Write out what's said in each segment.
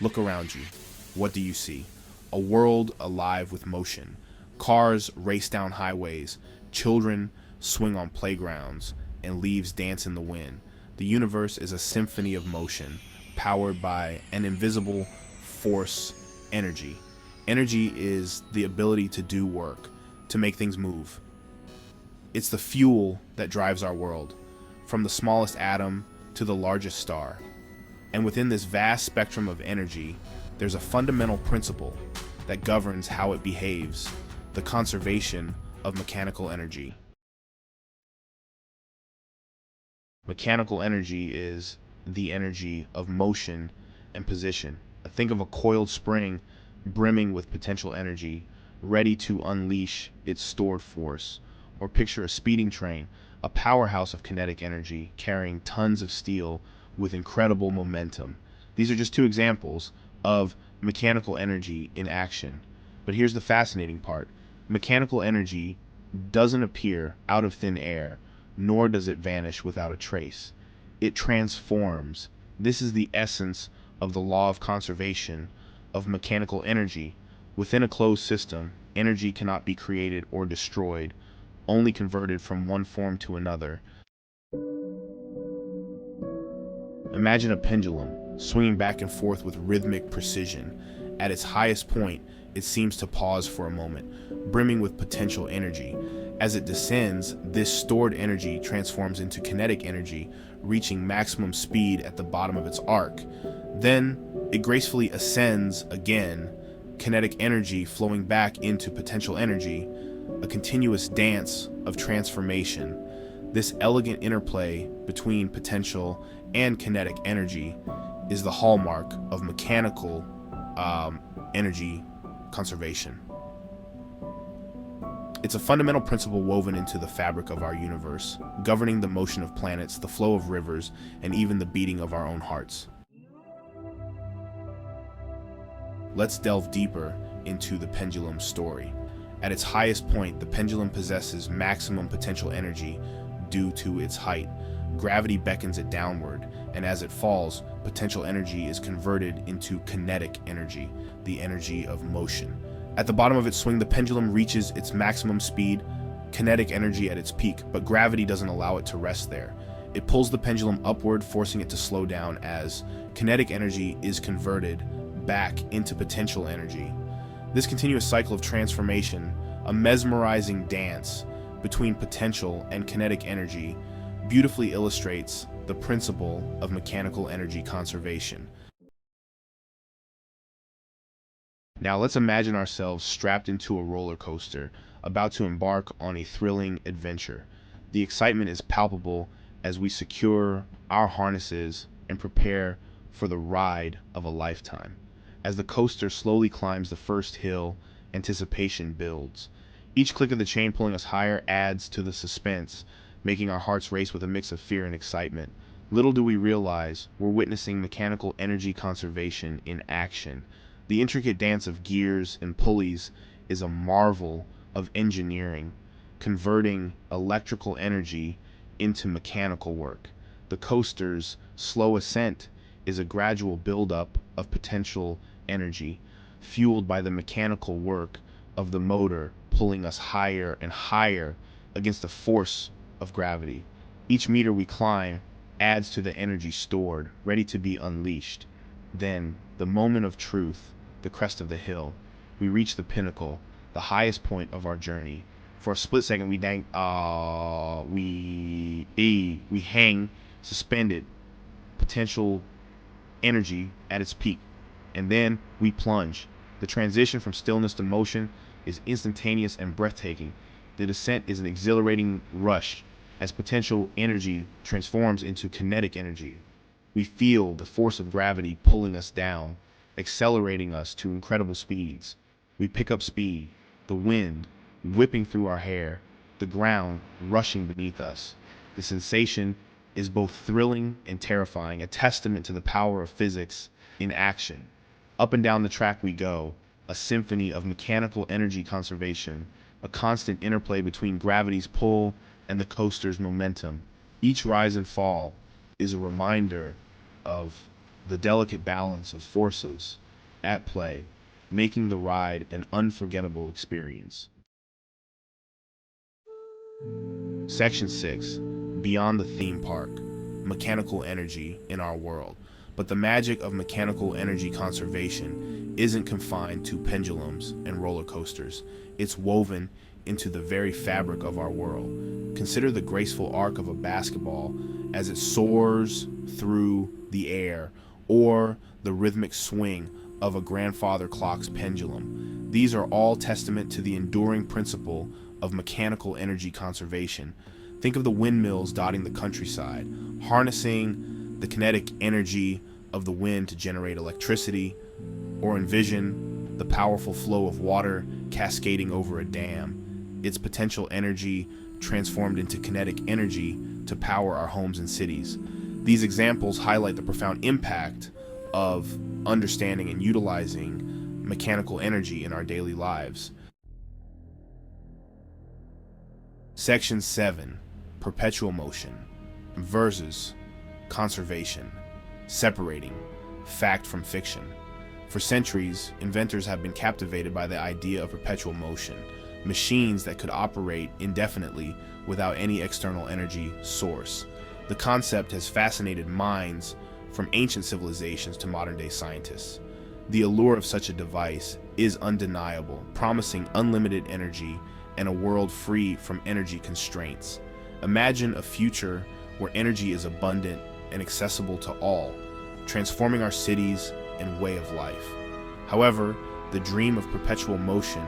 Look around you. What do you see? A world alive with motion. Cars race down highways, children swing on playgrounds, and leaves dance in the wind. The universe is a symphony of motion, powered by an invisible force, energy. Energy is the ability to do work, to make things move. It's the fuel that drives our world, from the smallest atom to the largest star. And within this vast spectrum of energy, there's a fundamental principle that governs how it behaves: the conservation of mechanical energy. Mechanical energy is the energy of motion and position. Think of a coiled spring brimming with potential energy, ready to unleash its stored force. Or picture a speeding train, a powerhouse of kinetic energy carrying tons of steel with incredible momentum. These are just two examples of mechanical energy in action. But here's the fascinating part. Mechanical energy doesn't appear out of thin air, nor does it vanish without a trace. It transforms. This is the essence of the law of conservation of mechanical energy. Within a closed system, energy cannot be created or destroyed, only converted from one form to another. Imagine a pendulum swinging back and forth with rhythmic precision. At its highest point, it seems to pause for a moment, brimming with potential energy. As it descends, this stored energy transforms into kinetic energy, reaching maximum speed at the bottom of its arc. Then, it gracefully ascends again, kinetic energy flowing back into potential energy, a continuous dance of transformation. This elegant interplay between potential and kinetic energy is the hallmark of mechanical energy conservation. It's a fundamental principle woven into the fabric of our universe, governing the motion of planets, the flow of rivers, and even the beating of our own hearts. Let's delve deeper into the pendulum story. At its highest point, the pendulum possesses maximum potential energy due to its height. Gravity beckons it downward, and as it falls, potential energy is converted into kinetic energy, the energy of motion. At the bottom of its swing, the pendulum reaches its maximum speed, kinetic energy at its peak, but gravity doesn't allow it to rest there. It pulls the pendulum upward, forcing it to slow down as kinetic energy is converted back into potential energy. This continuous cycle of transformation, a mesmerizing dance between potential and kinetic energy, beautifully illustrates the principle of mechanical energy conservation. Now let's imagine ourselves strapped into a roller coaster, about to embark on a thrilling adventure. The excitement is palpable as we secure our harnesses and prepare for the ride of a lifetime. As the coaster slowly climbs the first hill, anticipation builds. Each click of the chain pulling us higher adds to the suspense, making our hearts race with a mix of fear and excitement. Little do we realize, we're witnessing mechanical energy conservation in action. The intricate dance of gears and pulleys is a marvel of engineering, converting electrical energy into mechanical work. The coaster's slow ascent is a gradual buildup of potential energy, fueled by the mechanical work of the motor pulling us higher and higher against the force of gravity. Each meter we climb adds to the energy stored, ready to be unleashed. Then, the moment of truth, the crest of the hill. We reach the pinnacle, the highest point of our journey. For a split second, we hang suspended, potential energy at its peak, and then we plunge. The transition from stillness to motion is instantaneous and breathtaking. The descent is an exhilarating rush as potential energy transforms into kinetic energy. We feel the force of gravity pulling us down, accelerating us to incredible speeds. We pick up speed, the wind whipping through our hair, the ground rushing beneath us. The sensation is both thrilling and terrifying, a testament to the power of physics in action. Up and down the track we go, a symphony of mechanical energy conservation, a constant interplay between gravity's pull and the coaster's momentum. Each rise and fall is a reminder of the delicate balance of forces at play, making the ride an unforgettable experience. Section 6. Beyond the theme park. Mechanical energy in our world. But the magic of mechanical energy conservation isn't confined to pendulums and roller coasters. It's woven into the very fabric of our world. Consider the graceful arc of a basketball as it soars through the air, or the rhythmic swing of a grandfather clock's pendulum. These are all testament to the enduring principle of mechanical energy conservation. Think of the windmills dotting the countryside, harnessing the kinetic energy of the wind to generate electricity, or envision the powerful flow of water cascading over a dam, its potential energy transformed into kinetic energy to power our homes and cities. These examples highlight the profound impact of understanding and utilizing mechanical energy in our daily lives. Section 7. Perpetual motion versus conservation, separating fact from fiction. For centuries, inventors have been captivated by the idea of perpetual motion, machines that could operate indefinitely without any external energy source. The concept has fascinated minds from ancient civilizations to modern-day scientists. The allure of such a device is undeniable, promising unlimited energy and a world free from energy constraints. Imagine a future where energy is abundant and accessible to all, transforming our cities and way of life. However, the dream of perpetual motion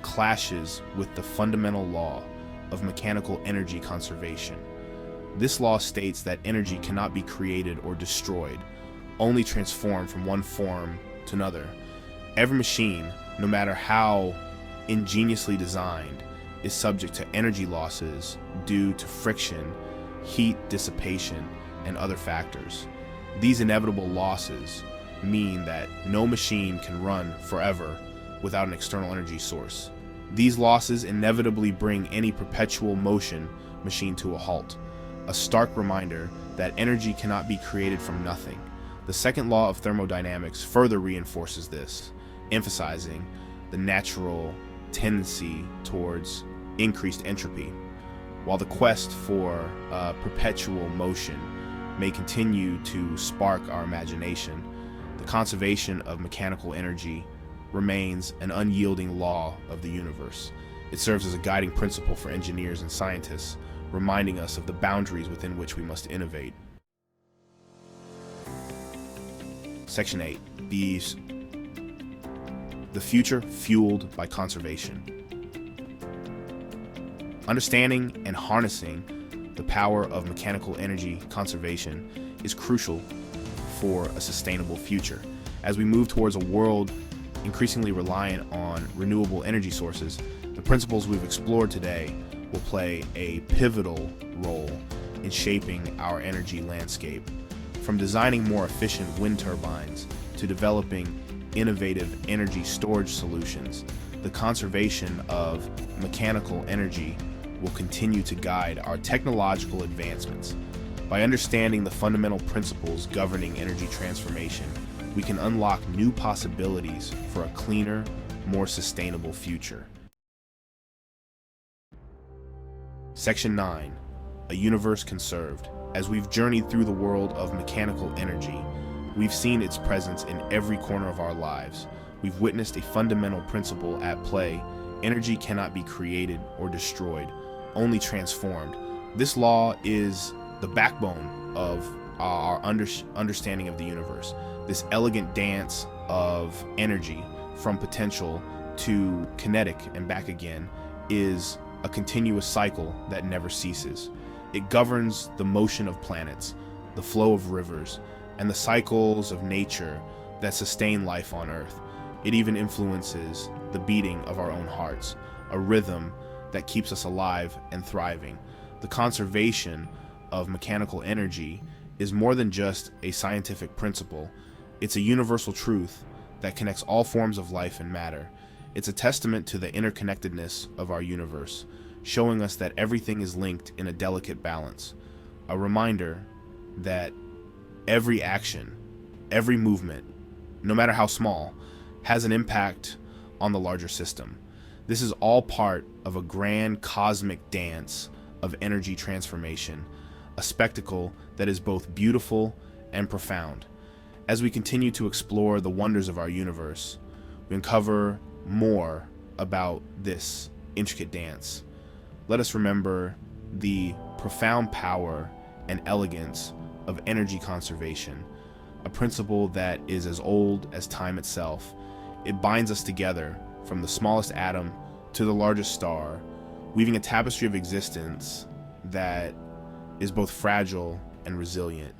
clashes with the fundamental law of mechanical energy conservation. This law states that energy cannot be created or destroyed, only transformed from one form to another. Every machine, no matter how ingeniously designed, is subject to energy losses due to friction, heat dissipation, and other factors. These inevitable losses mean that no machine can run forever without an external energy source. These losses inevitably bring any perpetual motion machine to a halt, a stark reminder that energy cannot be created from nothing. The second law of thermodynamics further reinforces this, emphasizing the natural tendency towards increased entropy. While the quest for perpetual motion may continue to spark our imagination, the conservation of mechanical energy remains an unyielding law of the universe. It serves as a guiding principle for engineers and scientists, reminding us of the boundaries within which we must innovate. Section 8. The future fueled by conservation. Understanding and harnessing the power of mechanical energy conservation is crucial for a sustainable future. As we move towards a world increasingly reliant on renewable energy sources, the principles we've explored today will play a pivotal role in shaping our energy landscape. From designing more efficient wind turbines to developing innovative energy storage solutions, the conservation of mechanical energy will continue to guide our technological advancements. By understanding the fundamental principles governing energy transformation, we can unlock new possibilities for a cleaner, more sustainable future. Section 9. A Universe Conserved. As we've journeyed through the world of mechanical energy, we've seen its presence in every corner of our lives. We've witnessed a fundamental principle at play: energy cannot be created or destroyed, only transformed. This law is the backbone of our understanding of the universe. This elegant dance of energy from potential to kinetic and back again is a continuous cycle that never ceases. It governs the motion of planets, the flow of rivers, and the cycles of nature that sustain life on Earth. It even influences the beating of our own hearts, a rhythm that keeps us alive and thriving. The conservation of mechanical energy is more than just a scientific principle. It's a universal truth that connects all forms of life and matter. It's a testament to the interconnectedness of our universe, showing us that everything is linked in a delicate balance. A reminder that every action, Every movement, no matter how small, has an impact on the larger system. This is all part of a grand cosmic dance of energy transformation, a spectacle that is both beautiful and profound. As we continue to explore the wonders of our universe, we uncover more about this intricate dance. Let us remember the profound power and elegance of energy conservation, a principle that is as old as time itself. It binds us together from the smallest atom to the largest star, weaving a tapestry of existence that is both fragile and resilient.